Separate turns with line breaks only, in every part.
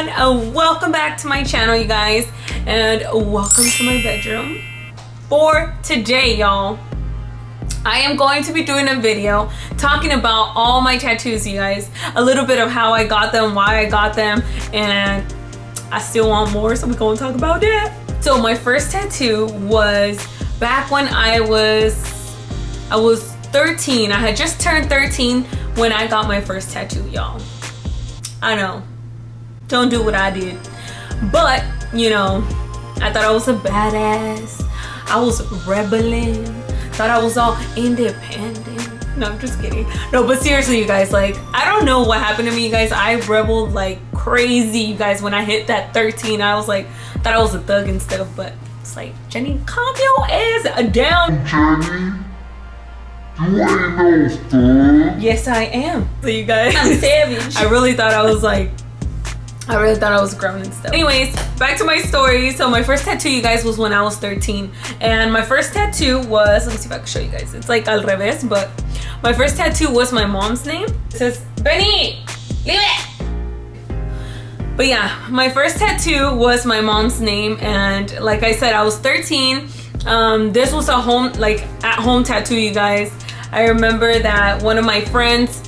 everyone, welcome back to my channel, you guys, and welcome to my bedroom. For today, y'all, I am going to be doing a video talking about all my tattoos, you guys, a little bit of how I got them, why I got them, and I still want more, so we're going to talk about that. So my first tattoo was back when I was 13. I had just turned 13 when I got my first tattoo, y'all. I know, don't do what I did, but you know, I thought I was a badass. I was rebelling, thought I was all independent. No, I'm just kidding. No, but seriously, you guys, like, I don't know what happened to me, you guys. I rebelled like crazy, you guys. When I hit that 13, I was like, thought I was a thug and stuff, but it's like, Jenny, calm your ass down.
Jenny, you ain't no thug.
Yes, I am. So you guys,
I'm savage.
I really thought I was grown and stuff. Anyways, back to my story. So my first tattoo, you guys, was when I was 13. And my first tattoo was, let me see if I can show you guys. It's like al revés, but my first tattoo was my mom's name. It says, Benny, leave it. But yeah, my first tattoo was my mom's name. And like I said, I was 13. This was a home, like at home tattoo, you guys. I remember that one of my friends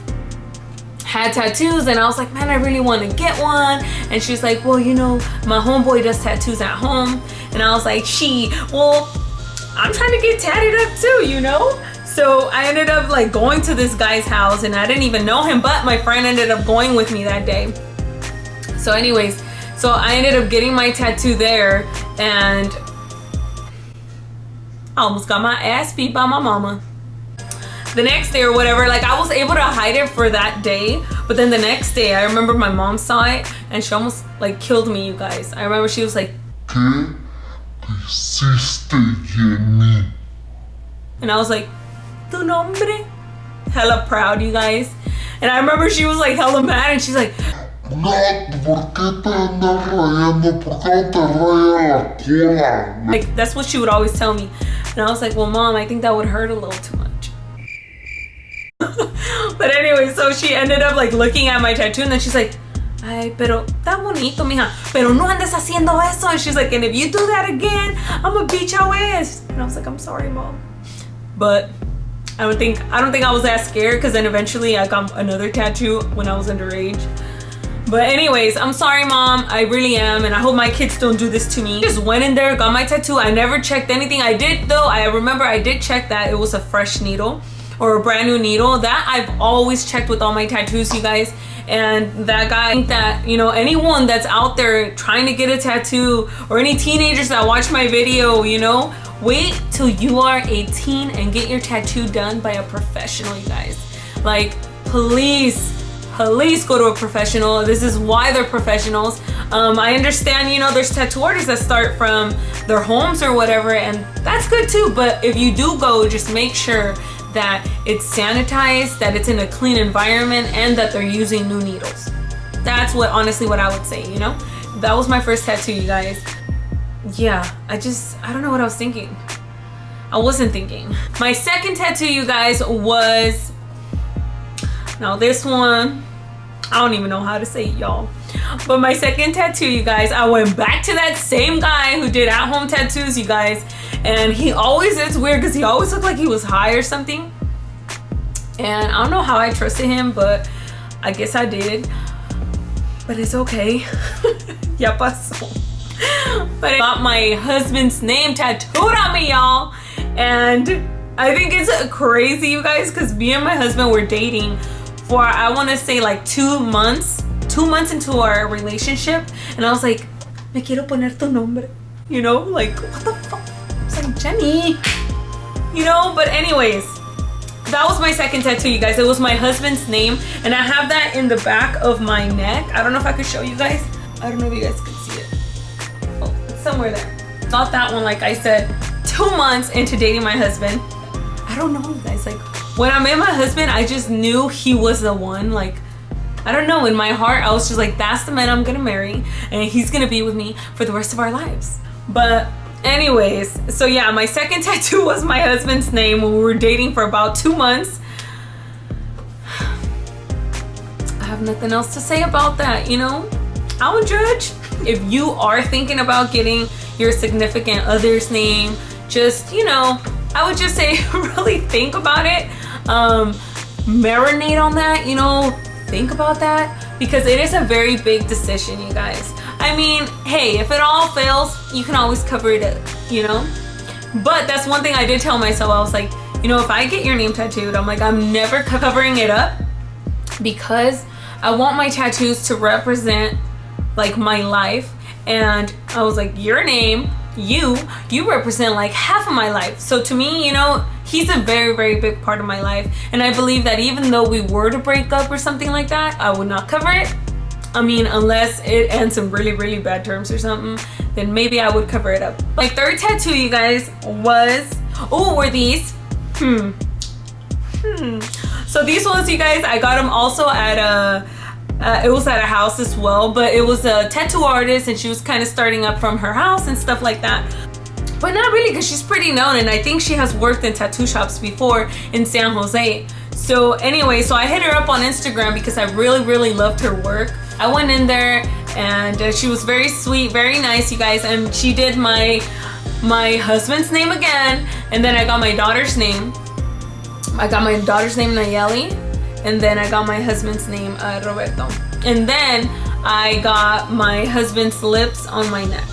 had tattoos and I was like, man, I really want to get one. And she's like, well, you know, my homeboy does tattoos at home. And I was like, well, I'm trying to get tatted up too, you know? So I ended up like going to this guy's house and I didn't even know him, but my friend ended up going with me that day. So anyways, so I ended up getting my tattoo there and I almost got my ass beat by my mama. The next day or whatever, like I was able to hide it for that day, but then the next day I remember my mom saw it and she almost like killed me, you guys. I remember she was like,
¿Qué hiciste, Jenni?
and I was like, tu nombre? Hella proud, you guys. And I remember she was like hella mad and she's like,
No, ¿por qué te andas rayando? ¿Por qué no te raya la cola?
like that's what she would always tell me. And I was like, well, Mom, I think that would hurt a little too much. But anyway, so she ended up like looking at my tattoo and then she's like, ay, pero está bonito, mija, pero no andes haciendo eso. And she's like, and if you do that again, I'm gonna beat your ass. And I was like, I'm sorry, Mom. But I don't think I was that scared, because then eventually I got another tattoo when I was underage. But anyways, I'm sorry, Mom, I really am, and I hope my kids don't do this to me. Just went in there, got my tattoo. I never checked anything. I did though, I remember I did check that it was a fresh needle or a brand new needle. That I've always checked with all my tattoos, you guys. And that guy, I think that, you know, anyone that's out there trying to get a tattoo, or any teenagers that watch my video, you know, wait till you are 18 and get your tattoo done by a professional, you guys. Like, please go to a professional. This is why they're professionals. I understand, you know, there's tattoo artists that start from their homes or whatever, and that's good too. But if you do go, just make sure that it's sanitized, that it's in a clean environment, and that they're using new needles. That's honestly what I would say, you know? That was my first tattoo, you guys. Yeah, I don't know what I was thinking. I wasn't thinking. My second tattoo, you guys, was, now this one, I don't even know how to say it, y'all. But my second tattoo, you guys, I went back to that same guy who did at-home tattoos, you guys. And it's weird because he always looked like he was high or something. And I don't know how I trusted him, but I guess I did. But it's okay. Ya pasó. But I got my husband's name tattooed on me, y'all. And I think it's crazy, you guys, because me and my husband were dating for, I want to say, like 2 months. 2 months into our relationship, and I was like, me quiero poner tu nombre, you know, like, what the fuck? I was like, Jenny, you know. But anyways, that was my second tattoo, you guys. It was my husband's name, and I have that in the back of my neck. I don't know if I could show you guys. I don't know if you guys can see it. Oh, it's somewhere there. Got that one, like I said, 2 months into dating my husband. I don't know, you guys, like, when I met my husband, I just knew he was the one. Like, I don't know, in my heart, I was just like, that's the man I'm gonna marry, and he's gonna be with me for the rest of our lives. But anyways, so yeah, my second tattoo was my husband's name when we were dating for about 2 months. I have nothing else to say about that, you know? I won't judge. If you are thinking about getting your significant other's name, just, you know, I would just say really think about it. Marinate on that, you know, think about that, because it is a very big decision, you guys. I mean, hey, if it all fails, you can always cover it up, you know? But that's one thing I did tell myself. I was like, you know, if I get your name tattooed, I'm like, I'm never covering it up, because I want my tattoos to represent like my life. And I was like, your name, you represent like half of my life. So to me, you know, he's a very, very big part of my life. And I believe that even though we were to break up or something like that, I would not cover it. I mean, unless it ends in really, really bad terms or something, then maybe I would cover it up. My third tattoo, you guys, were these. So these ones, you guys, I got them also at it was at a house as well, but it was a tattoo artist and she was kind of starting up from her house and stuff like that. But not really, because she's pretty known, and I think she has worked in tattoo shops before in San Jose. So anyway, so I hit her up on Instagram because I really, really loved her work. I went in there and she was very sweet, very nice, you guys, and she did my husband's name again, and then I got my daughter's name. I got my daughter's name, Nayeli, and then I got my husband's name, Roberto. And then I got my husband's lips on my neck.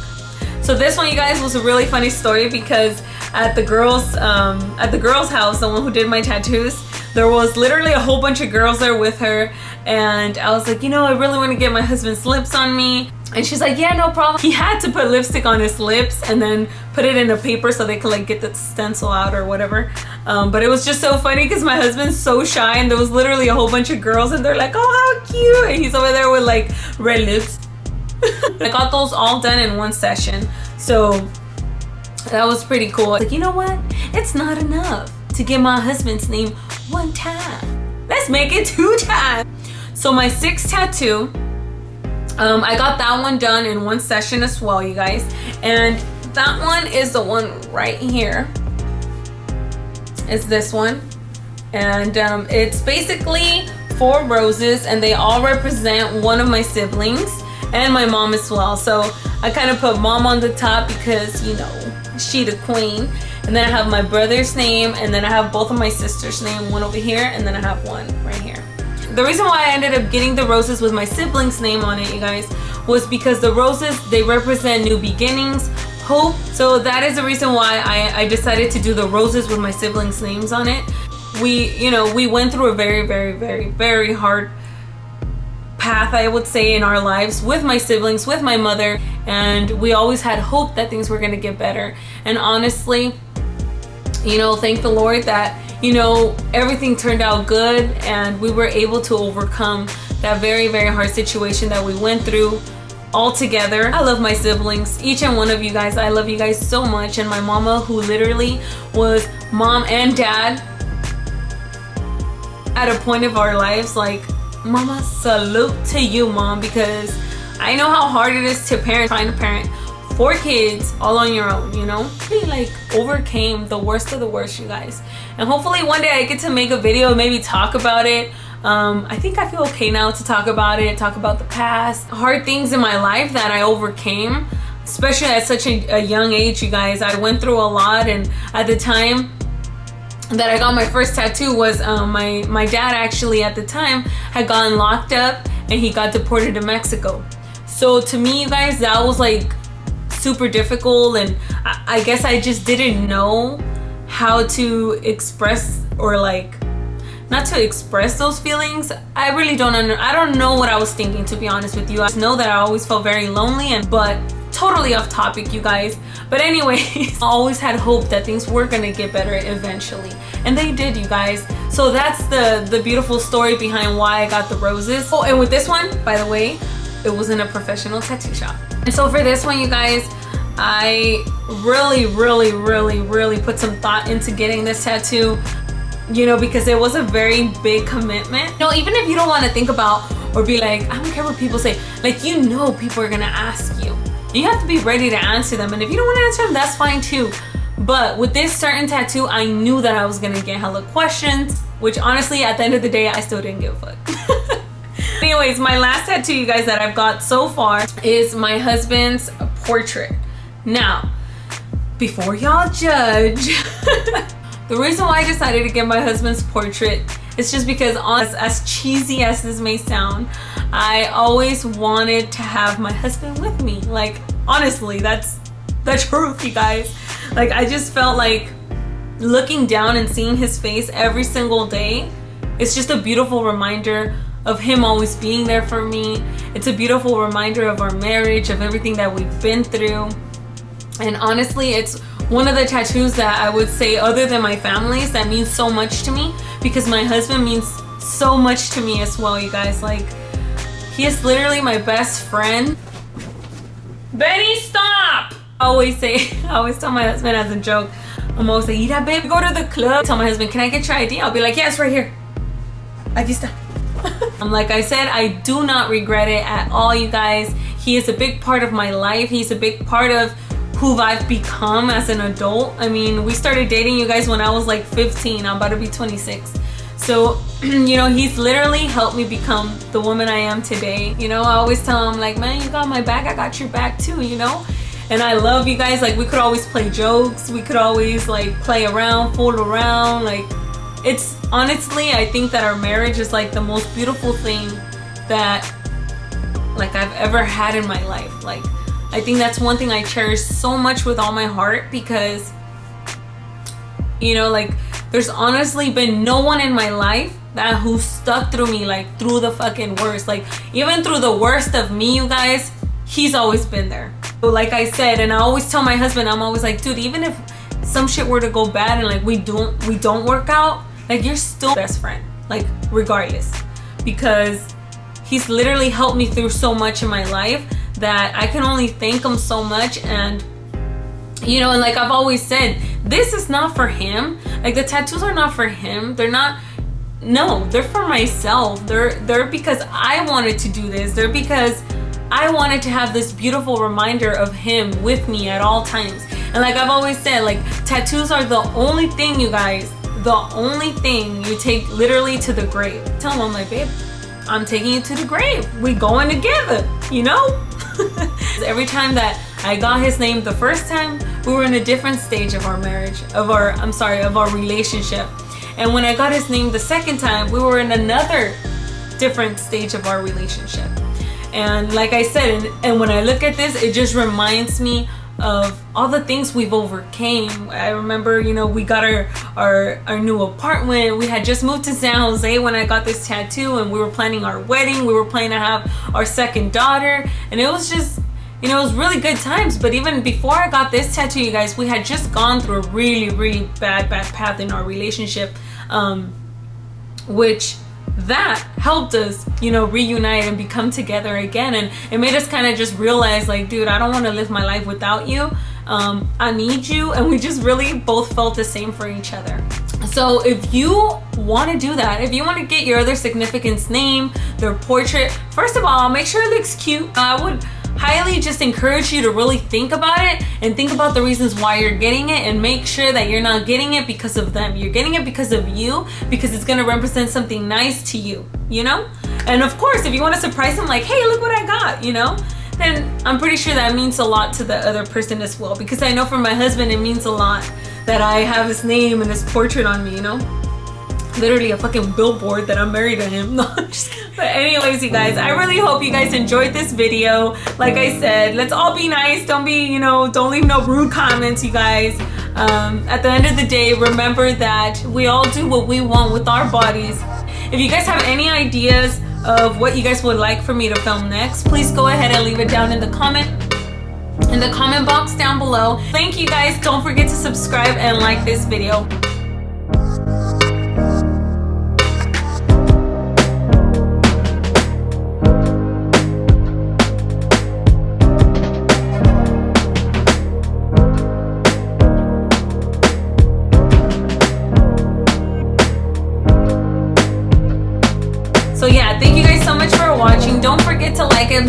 So this one, you guys, was a really funny story, because at the girls' house, the one who did my tattoos, there was literally a whole bunch of girls there with her, and I was like, you know, I really want to get my husband's lips on me. And she's like, yeah, no problem. He had to put lipstick on his lips and then put it in a paper so they could like get the stencil out or whatever. But it was just so funny because my husband's so shy, and there was literally a whole bunch of girls and they're like, oh, how cute. And he's over there with like red lips. I got those all done in one session. So that was pretty cool. Like, you know what? It's not enough to get my husband's name one time. Let's make it 2 times. So my 6th tattoo, I got that one done in one session as well, you guys. And that one is the one right here. It's this one. And it's basically 4 roses, and they all represent one of my siblings and my mom as well. So I kind of put mom on the top because, you know, she the queen. And then I have my brother's name, and then I have both of my sisters' name, one over here, and then I have one right here. The reason why I ended up getting the roses with my sibling's name on it, you guys, was because the roses, they represent new beginnings, hope. So that is the reason why I decided to do the roses with my siblings' names on it. We went through a very, very, very, very hard path, I would say, in our lives with my siblings, with my mother, and we always had hope that things were going to get better. And honestly, you know, thank the Lord that, you know, everything turned out good and we were able to overcome that very, very hard situation that we went through all together. I love my siblings, each and one of you guys. I love you guys so much. And my mama, who literally was mom and dad at a point of our lives, like, mama, salute to you, mom, because I know how hard it is to parent, trying to parent 4 kids all on your own, you know? We like overcame the worst of the worst, you guys. And hopefully one day I get to make a video, maybe talk about it. I think I feel okay now to talk about it, talk about the past, hard things in my life that I overcame, especially at such a young age, you guys. I went through a lot, and at the time that I got my first tattoo was my dad actually at the time had gotten locked up and he got deported to Mexico. So to me, you guys, that was like super difficult, and I guess I just didn't know how to express, or like not to express those feelings. I really I don't know what I was thinking, to be honest with you. I just know that I always felt very lonely, but totally off topic, you guys. But anyways, I always had hope that things were gonna get better eventually, and they did, you guys. So that's the beautiful story behind why I got the roses. Oh, and with this one, by the way, it was in a professional tattoo shop. And so for this one, you guys, I really, really, really, really put some thought into getting this tattoo, you know, because it was a very big commitment. You know, even if you don't want to think about or be like, I don't care what people say, like, you know, people are gonna ask you. You have to be ready to answer them, and if you don't want to answer them, that's fine too. But with this certain tattoo, I knew that I was gonna get hella questions, which honestly, at the end of the day, I still didn't give a fuck. Anyways, my last tattoo, you guys, that I've got so far is my husband's portrait. Now, before y'all judge, the reason why I decided to get my husband's portrait is just because, as cheesy as this may sound, I always wanted to have my husband with me. Like, honestly, that's the truth, you guys. Like, I just felt like looking down and seeing his face every single day, it's just a beautiful reminder of him always being there for me. It's a beautiful reminder of our marriage, of everything that we've been through. And honestly, it's one of the tattoos that I would say, other than my family's, that means so much to me, because my husband means so much to me as well, you guys. Like, he is literally my best friend. Benny, stop! I always tell my husband as a joke, I'm always like, "Mira, babe, go to the club." Tell my husband, "Can I get your ID?" I'll be like, "Yes, right here. Aquí está." Like I said, I do not regret it at all, you guys. He is a big part of my life. He's a big part of who I've become as an adult. I mean, we started dating, you guys, when I was like 15. I'm about to be 26. So, you know, he's literally helped me become the woman I am today. You know, I always tell him, like, "Man, you got my back, I got your back too," you know? And I love you guys. Like, we could always play jokes. We could always, like, play around, fool around. Like, it's honestly, I think that our marriage is like the most beautiful thing that, like, I've ever had in my life. Like, I think that's one thing I cherish so much with all my heart, because, you know, like, there's honestly been no one in my life who stuck through me, like, through the fucking worst. Like, even through the worst of me, you guys, he's always been there. So, like I said, and I always tell my husband, I'm always like, "Dude, even if some shit were to go bad and, like, we don't work out, like, you're still best friend, like, regardless." Because he's literally helped me through so much in my life that I can only thank him so much. And, you know, and like I've always said, this is not for him. Like, the tattoos are not for him. They're not, no, they're for myself. They're because I wanted to do this. They're because I wanted to have this beautiful reminder of him with me at all times. And like I've always said, like, tattoos are the only thing, you guys, the only thing you take literally to the grave. Tell him, I'm like, "Babe, I'm taking you to the grave. We going together," you know? Every time that I got his name the first time, we were in a different stage of our marriage, of our relationship. And when I got his name the second time, we were in another different stage of our relationship. And like I said, and when I look at this, it just reminds me of all the things we've overcame. I remember, you know, we got our new apartment. We had just moved to San Jose when I got this tattoo, and we were planning our wedding. We were planning to have our second daughter, and it was just, you know, it was really good times. But even before I got this tattoo, you guys, we had just gone through a really, really bad path in our relationship, which that helped us, you know, reunite and become together again. And it made us kind of just realize, like, "Dude, I don't want to live my life without you. I need you." And we just really both felt the same for each other. So if you want to do that, if you want to get your other significant's name, their portrait, first of all, make sure it looks cute. I would highly just encourage you to really think about it and think about the reasons why you're getting it, and make sure that you're not getting it because of them. You're getting it because of you, because it's going to represent something nice to you, you know? And of course, if you want to surprise them, like, "Hey, look what I got," you know, then I'm pretty sure that means a lot to the other person as well. Because I know for my husband, it means a lot that I have his name and his portrait on me, you know? Literally a fucking billboard that I'm married to him. No, I'm just kidding. But anyways, you guys, I really hope you guys enjoyed this video. Like I said, let's all be nice. Don't be, you know, don't leave no rude comments, you guys. At the end of the day, remember that we all do what we want with our bodies. If you guys have any ideas of what you guys would like for me to film next, please go ahead and leave it down in the comment box down below. Thank you guys. Don't forget to subscribe and like this video. So yeah, thank you guys so much for watching. Don't forget to like it.